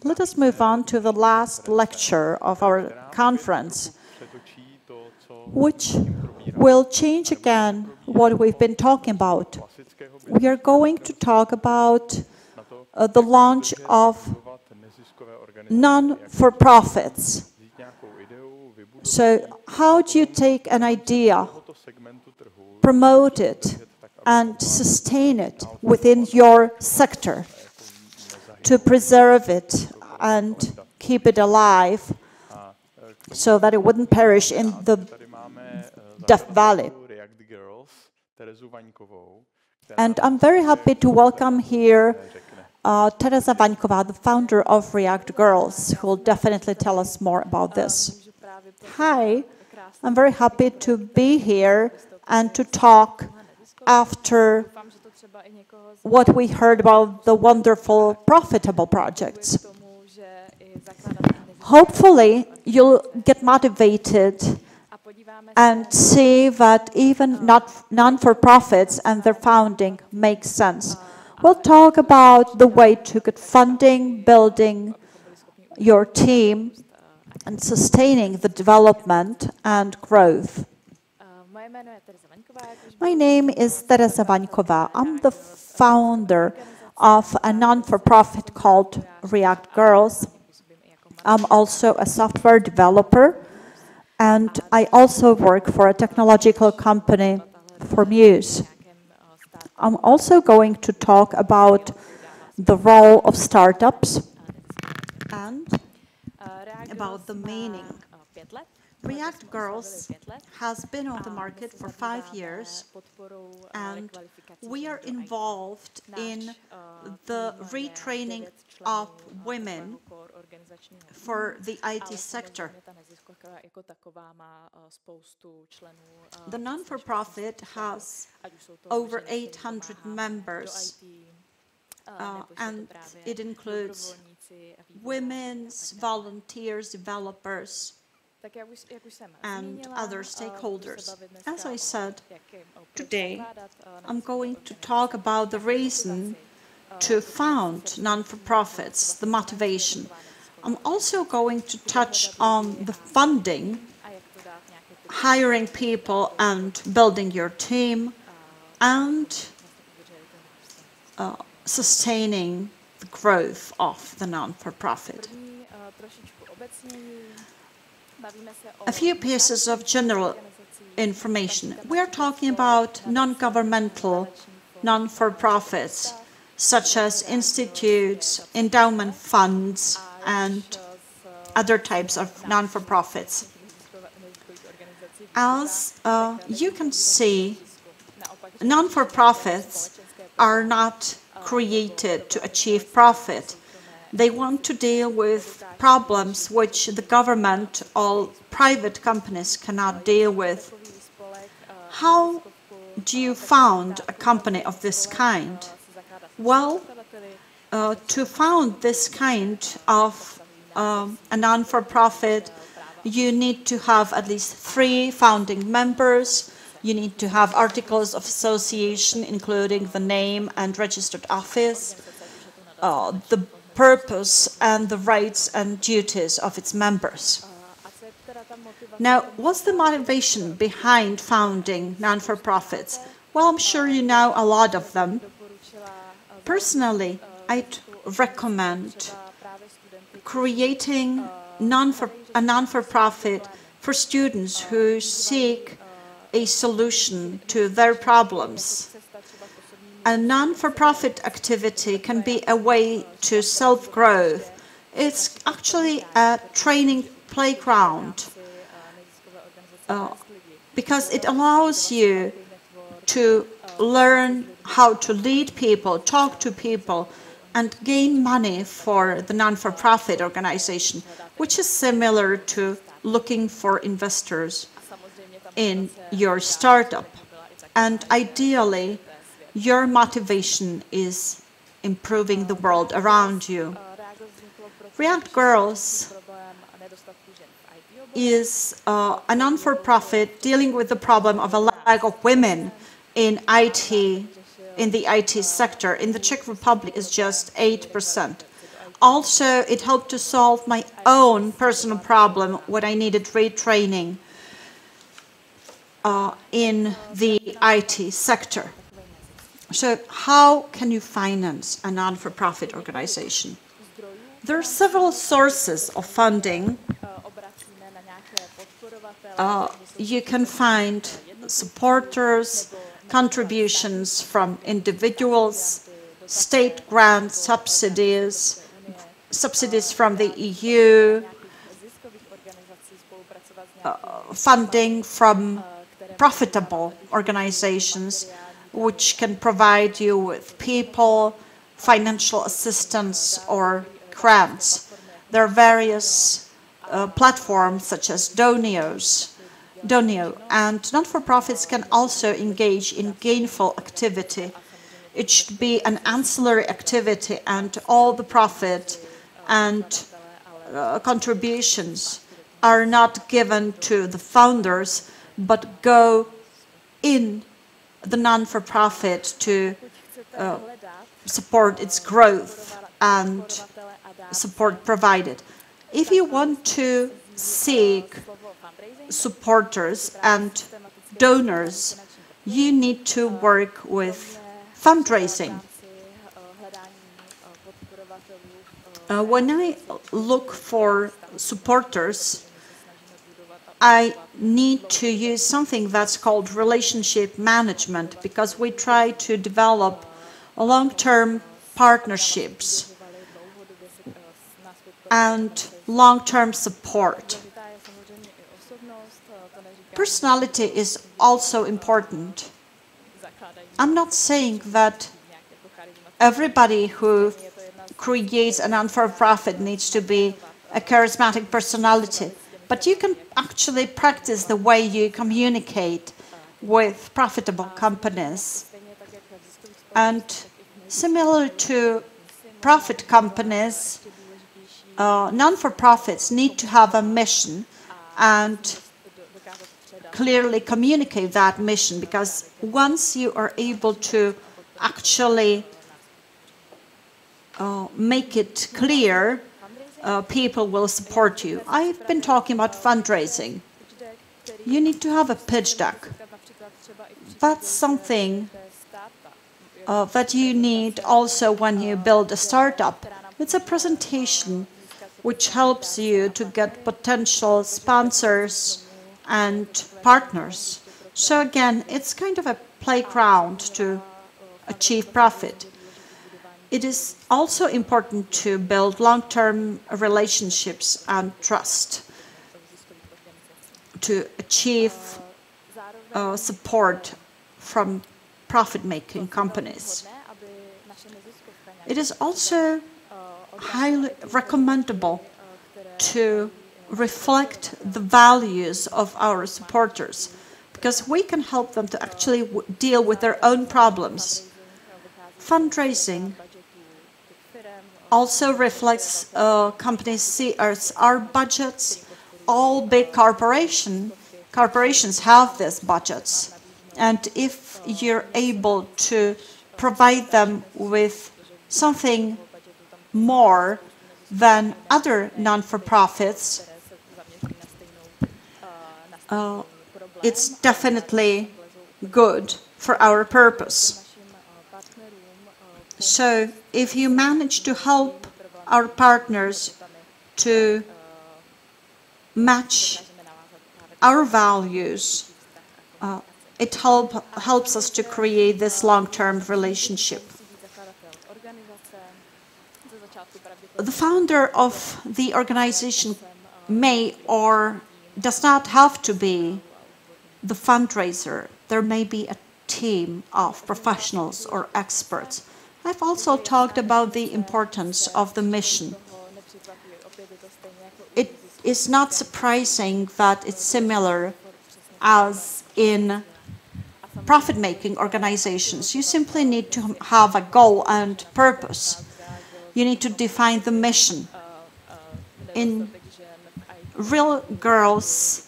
Let us move on to the last lecture of our conference, which will change again what we've been talking about. We are going to talk about the launch of non-for-profits. So how do you take an idea, promote it, and sustain it within your sector to preserve it and keep it alive so that it wouldn't perish in the Death Valley? And I'm very happy to welcome here Tereza Vaňková, the founder of ReactGirls, who will definitely tell us more about this. Hi, I'm very happy to be here and to talk after what we heard about the wonderful, profitable projects. Hopefully, you'll get motivated and see that even non-for-profits and their founding makes sense. We'll talk about the way to get funding, building your team, and sustaining the development and growth. My name is Tereza Vaňková. I'm the founder of a non-for-profit called ReactGirls. I'm also a software developer, and I also work for a technological company for Mews. I'm also going to talk about the role of startups and about the meaning. ReactGirls has been on the market for 5 years, and we are involved in the retraining of women for the IT sector. The non-for-profit has over 800 members, and it includes women, volunteers, developers, and other stakeholders. As I said, today I'm going to talk about the reason to found non-for-profits, the motivation. I'm also going to touch on the funding, hiring people and building your team, and sustaining the growth of the non-for-profit. A few pieces of general information. We are talking about non-governmental, non-for-profits, such as institutes, endowment funds, and other types of non-for-profits. As you can see, non-for-profits are not created to achieve profit. They want to deal with problems which the government or private companies cannot deal with. How do you found a company of this kind? Well, to found this kind of a non-for-profit, you need to have at least 3 founding members. You need to have articles of association, including the name and registered office, the purpose and the rights and duties of its members. Now, what's the motivation behind founding non-for-profits? Well, I'm sure you know a lot of them. Personally, I'd recommend creating a non-for-profit for students who seek a solution to their problems. A non-for-profit activity can be a way to self-growth. It's actually a training playground because it allows you to learn how to lead people, talk to people, and gain money for the non-for-profit organization, which is similar to looking for investors in your startup. And ideally, your motivation is improving the world around you. ReactGirls is a non-for-profit dealing with the problem of a lack of women in IT, in the IT sector. In the Czech Republic, it's just 8%. Also, it helped to solve my own personal problem when I needed retraining in the IT sector. So how can you finance a non-for-profit organization? There are several sources of funding. You can find supporters, contributions from individuals, state grants, subsidies from the EU, funding from profitable organizations which can provide you with people, financial assistance, or grants. There are various platforms such as Donio, and not-for-profits can also engage in gainful activity. It should be an ancillary activity, and all the profit and contributions are not given to the founders, but go in the non-for-profit to support its growth and support provided. If you want to seek supporters and donors, you need to work with fundraising. When I look for supporters, I need to use something that's called relationship management, because we try to develop long-term partnerships and long-term support. Personality is also important. I'm not saying that everybody who creates a non-for-profit needs to be a charismatic personality, but you can actually practice the way you communicate with profitable companies. And similar to profit companies, non-for-profits need to have a mission and clearly communicate that mission, because once you are able to actually make it clear, people will support you. I've been talking about fundraising. You need to have a pitch deck. That's something that you need also when you build a startup. It's a presentation which helps you to get potential sponsors and partners. So again, it's kind of a playground to achieve profit. It is also important to build long-term relationships and trust to achieve support from profit-making companies. It is also highly recommendable to reflect the values of our supporters, because we can help them to actually deal with their own problems. Fundraising also reflects companies' CSR budgets. All big corporations have these budgets. And if you're able to provide them with something more than other non-for-profits, it's definitely good for our purpose. So if you manage to help our partners to match our values, it helps us to create this long-term relationship. The founder of the organization may or does not have to be the fundraiser. There may be a team of professionals or experts. I've also talked about the importance of the mission. It is not surprising that it's similar as in profit-making organizations. You simply need to have a goal and purpose. You need to define the mission. In ReactGirls,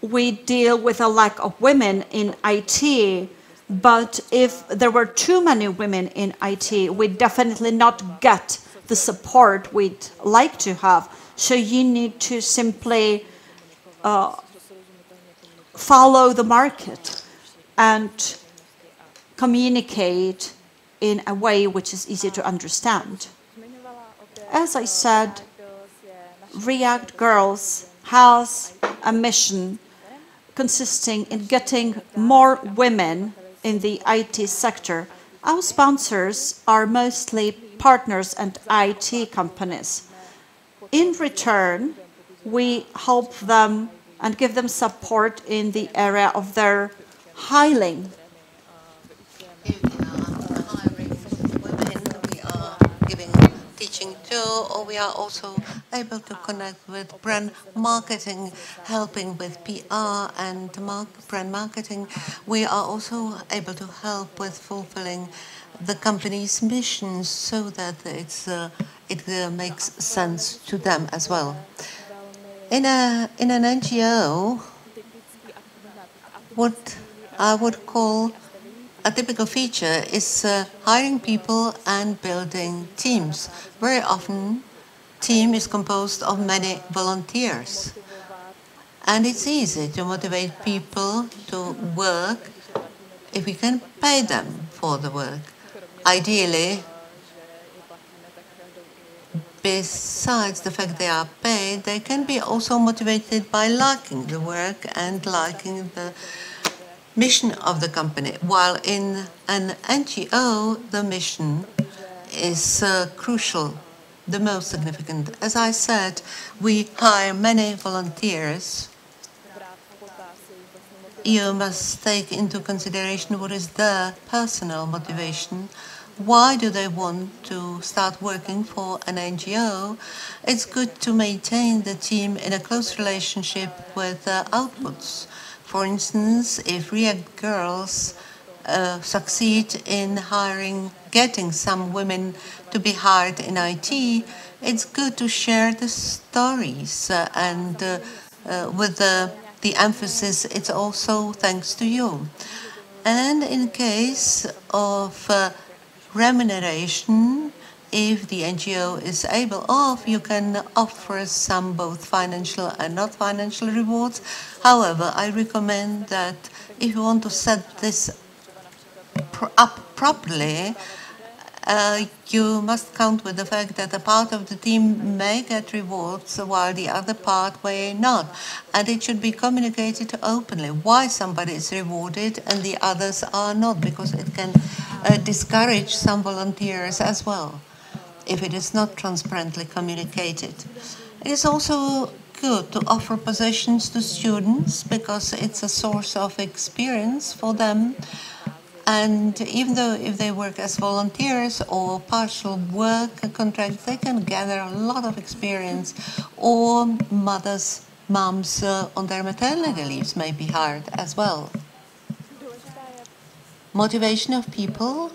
we deal with a lack of women in IT, but if there were too many women in IT, we'd definitely not get the support we'd like to have. So you need to simply follow the market and communicate in a way which is easy to understand. As I said, ReactGirls has a mission consisting in getting more women in the IT sector. Our sponsors are mostly partners and IT companies. In return, we help them and give them support in the area of their hiring. If we are hiring women, we are giving teaching too, or we are also able to connect with brand marketing, helping with PR and brand marketing. We are also able to help with fulfilling the company's missions so that it makes sense to them as well. In an NGO, what I would call a typical feature is hiring people and building teams. Very often, team is composed of many volunteers. And it's easy to motivate people to work if we can pay them for the work. Ideally, besides the fact they are paid, they can be also motivated by liking the work and liking the mission of the company, while in an NGO, the mission is crucial, the most significant. As I said, we hire many volunteers. You must take into consideration what is their personal motivation. Why do they want to start working for an NGO? It's good to maintain the team in a close relationship with outputs. For instance, if ReactGirls succeed in getting some women to be hired in IT, it's good to share the stories and with the emphasis, it's also thanks to you. And in case of remuneration, if the NGO is able of, you can offer some both financial and not financial rewards. However, I recommend that if you want to set this up properly, you must count with the fact that a part of the team may get rewards while the other part may not. And it should be communicated openly why somebody is rewarded and the others are not, because it can discourage some volunteers as well if it is not transparently communicated. It is also good to offer positions to students because it's a source of experience for them. And even though if they work as volunteers or partial work contracts, they can gather a lot of experience. Or moms on their maternity leaves may be hired as well. Motivation of people.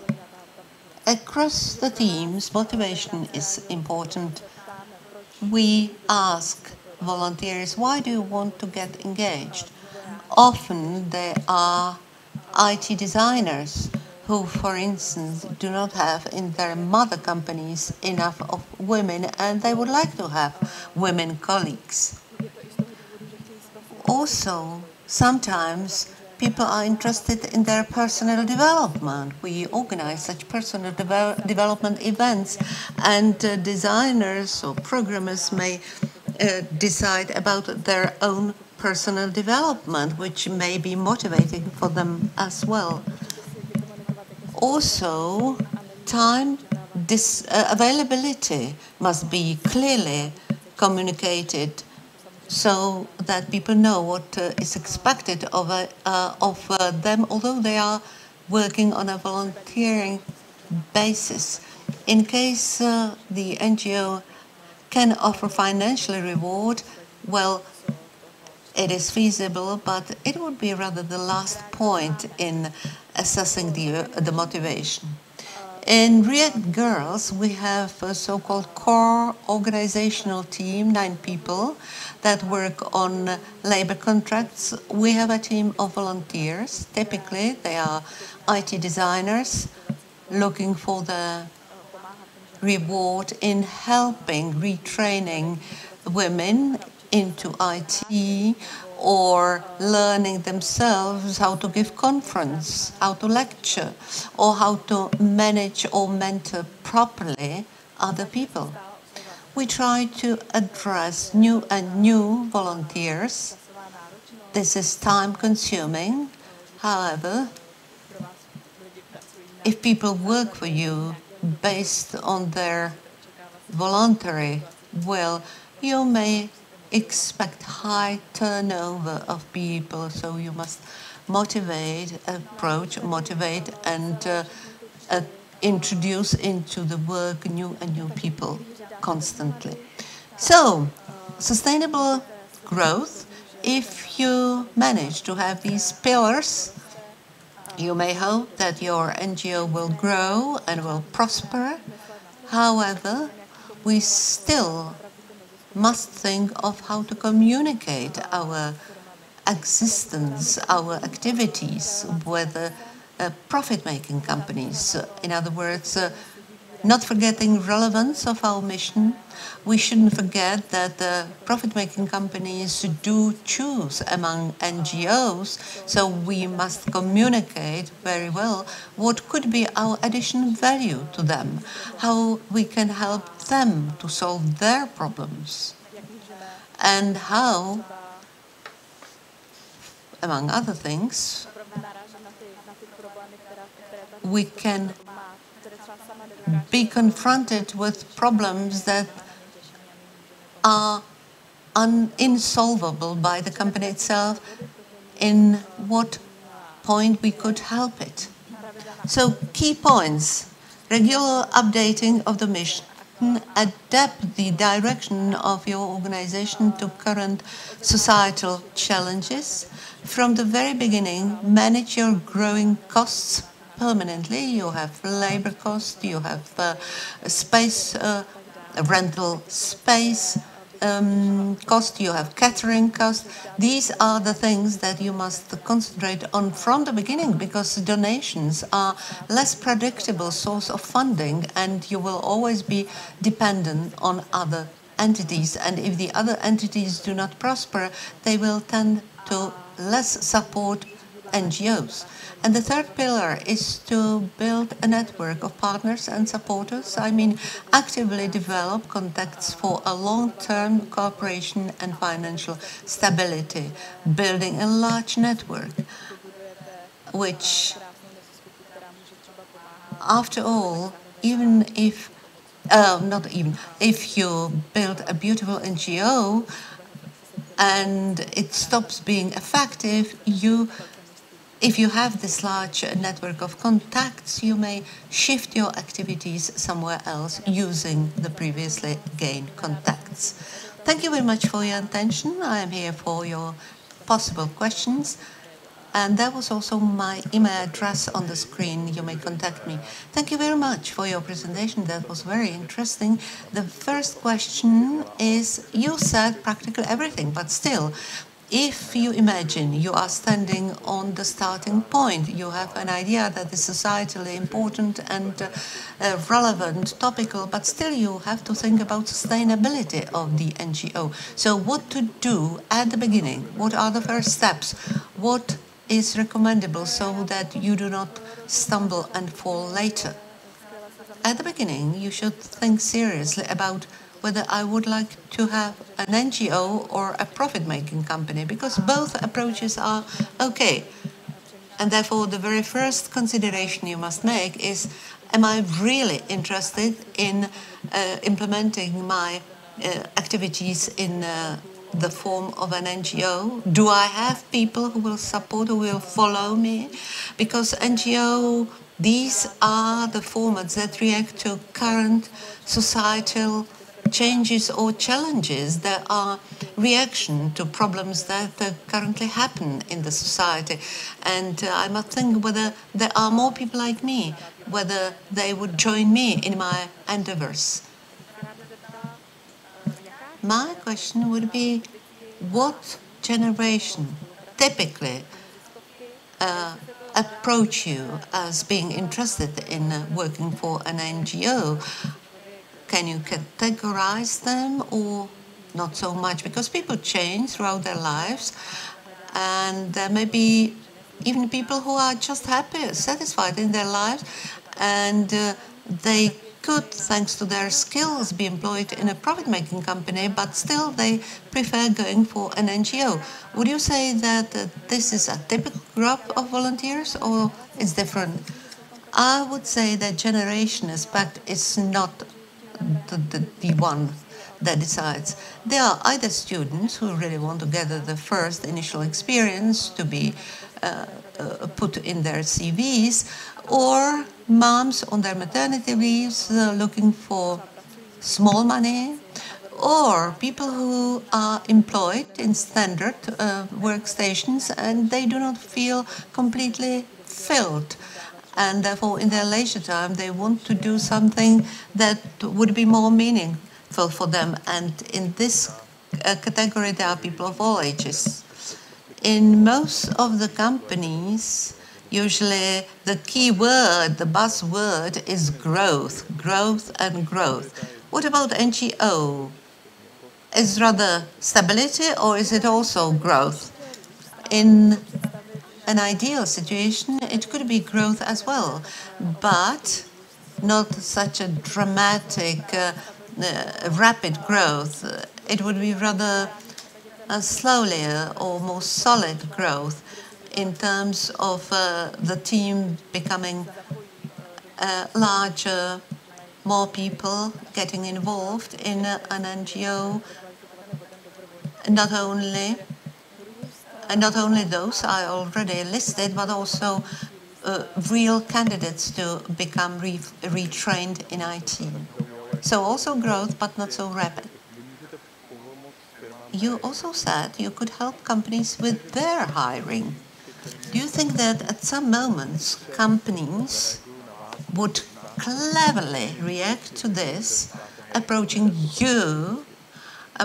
Across the teams, motivation is important. We ask volunteers, why do you want to get engaged? Often they are IT designers who, for instance, do not have in their mother companies enough of women, and they would like to have women colleagues. Also, sometimes people are interested in their personal development. We organize such personal development events, and designers or programmers may decide about their own personal development, which may be motivating for them as well. Also, time availability must be clearly communicated so that people know what is expected of them, although they are working on a volunteering basis. In case the NGO can offer financial reward, well, it is feasible, but it would be rather the last point in assessing the motivation. In ReactGirls, we have a so-called core organizational team, 9 people, that work on labor contracts. We have a team of volunteers. Typically, they are IT designers looking for the reward in helping retraining women into IT or learning themselves how to give conference, how to lecture, or how to manage or mentor properly other people. We try to address new and new volunteers. This is time-consuming. However, if people work for you based on their voluntary will, you may expect high turnover of people, so you must motivate, and introduce into the work new and new people constantly. So, sustainable growth, if you manage to have these pillars, you may hope that your NGO will grow and will prosper. However, we still must think of how to communicate our existence, our activities with profit-making companies. In other words, not forgetting relevance of our mission. We shouldn't forget that the profit-making companies do choose among NGOs, so we must communicate very well what could be our additional value to them, how we can help them to solve their problems, and how, among other things, we can be confronted with problems that are insolvable by the company itself, in what point we could help it. So key points: regular updating of the mission, adapt the direction of your organization to current societal challenges. From the very beginning, manage your growing costs permanently. You have labor cost, you have space, rental space cost, you have catering cost. These are the things that you must concentrate on from the beginning, because donations are less predictable source of funding, and you will always be dependent on other entities. And if the other entities do not prosper, they will tend to less support NGOs. And the third pillar is to build a network of partners and supporters. I mean, actively develop contacts for a long-term cooperation and financial stability, building a large network, which, after all, even if, if you build a beautiful NGO and it stops being effective, if you have this large network of contacts, you may shift your activities somewhere else using the previously gained contacts. Thank you very much for your attention. I am here for your possible questions. And that was also my email address on the screen. You may contact me. Thank you very much for your presentation. That was very interesting. The first question is, you said practically everything, but still, if you imagine you are standing on the starting point, you have an idea that is societally important and relevant, topical, but still you have to think about sustainability of the NGO. So what to do at the beginning? What are the first steps? What is recommendable so that you do not stumble and fall later? At the beginning, you should think seriously about whether I would like to have an NGO or a profit-making company, because both approaches are okay. And therefore, the very first consideration you must make is, am I really interested in implementing my activities in the form of an NGO? Do I have people who will support, who will follow me? Because NGO, these are the formats that react to current societal changes or challenges. There are reaction to problems that currently happen in the society. And I must think whether there are more people like me, whether they would join me in my endeavors. My question would be, what generation typically approach you as being interested in working for an NGO? Can you categorize them or not so much? Because people change throughout their lives, and there may be even people who are just happy, satisfied in their lives, and they could, thanks to their skills, be employed in a profit-making company, but still they prefer going for an NGO. Would you say that this is a typical group of volunteers, or it's different? I would say that generation aspect is not the one that decides. There are either students who really want to gather the first initial experience to be put in their CVs, or moms on their maternity leaves looking for small money, or people who are employed in standard workstations and they do not feel completely filled. And therefore, in their leisure time, they want to do something that would be more meaningful for them. And in this category, there are people of all ages. In most of the companies, usually the key word, the buzzword is growth, growth and growth. What about NGO? Is rather stability, or is it also growth? In an ideal situation, it could be growth as well, but not such a dramatic, rapid growth. It would be rather slowly or more solid growth in terms of the team becoming larger, more people getting involved in an NGO, not only those I already listed, but also real candidates to become retrained in IT. So also growth, but not so rapid. You also said you could help companies with their hiring. Do you think that at some moments companies would cleverly react to this, approaching you,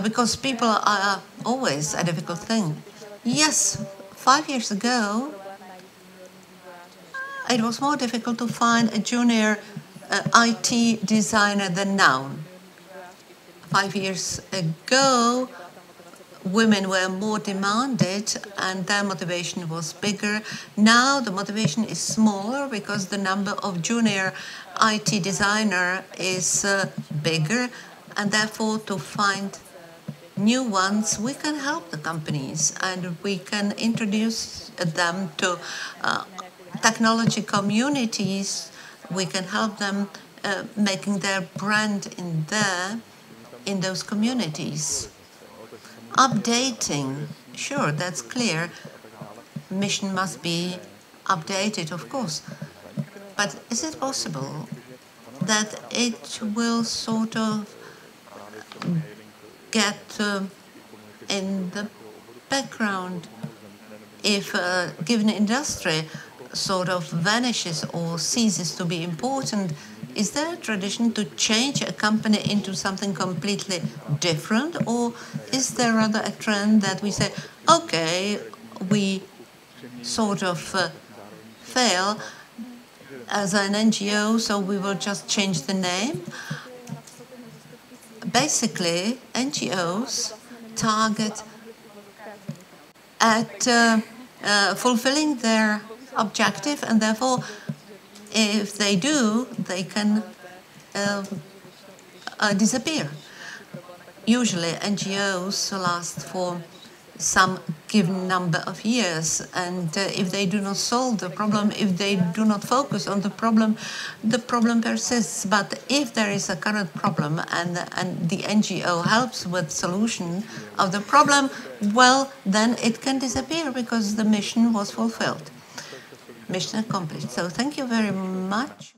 because people are always a difficult thing? Yes, 5 years ago, it was more difficult to find a junior IT designer than now. 5 years ago, women were more demanded and their motivation was bigger. Now the motivation is smaller because the number of junior IT designer is bigger, and therefore to find new ones, we can help the companies and we can introduce them to technology communities. We can help them making their brand in those communities. Updating, sure, that's clear. Mission must be updated, of course. But is it possible that it will sort of get in the background if a given industry sort of vanishes or ceases to be important? Is there a tradition to change a company into something completely different, or is there rather a trend that we say, okay, we sort of fail as an NGO, so we will just change the name? Basically, NGOs target at fulfilling their objective, and therefore, if they do, they can disappear. Usually, NGOs last for some given number of years, and if they do not solve the problem, if they do not focus on the problem persists. But if there is a current problem and the NGO helps with solution of the problem, well, then it can disappear because the mission was fulfilled. Mission accomplished. So thank you very much.